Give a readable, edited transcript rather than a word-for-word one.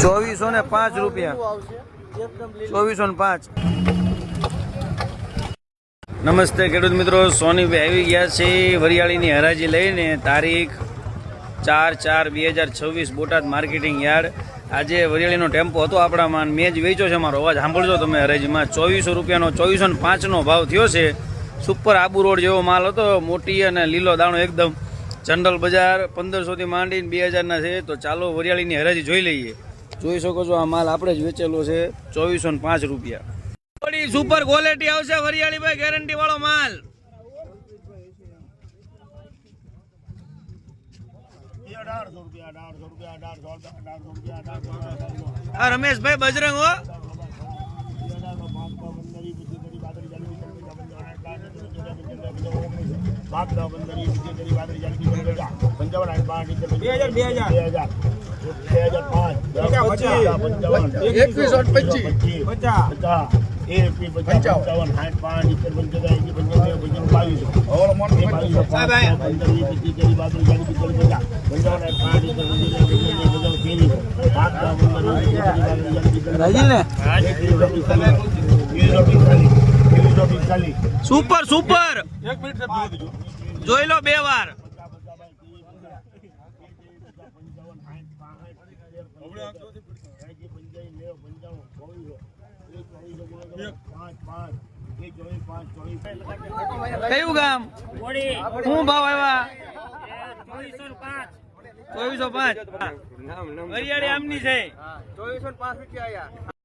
₹2405 ₹2405। નમસ્તે ખેડૂત મિત્રો, સોનીભાઈ આવી ગયા છે વરિયાળીની હરાજી લઈને તારીખ 4/4/2026 બોટાદ માર્કેટિંગ યાર્ડ। આજે વરિયાળીનો ટેમ્પો હતો આપણામાં, મેં જ વેચ્યો છે, મારો અવાજ સાંભળજો તમે હરાજીમાં। ₹2400 ₹2405 ભાવ થયો છે। સુપર આબુ રોડ જેવો માલ હતો, મોટી અને લીલો દાણો એકદમ। જનરલ બજાર 1500 થી માંડીને 2000 છે। તો ચાલો વરિયાળીની હરાજી જોઈ લઈએ। જોઈ શકો છો આ માલ આપણે જ વેચેલો છે ₹2405। સુપર ક્વોલિટી આવશે વરિયાળી ભાઈ, ગેરંટી વાળો માલ। રમેશભાઈ બજરંગ હો, સુપર સુપર જોઈ લો 2 વાર। કયું ગામ, શું ભાવ આવ્યા? 2405। વરિયાળી આમની છે 2405 રૂપિયા।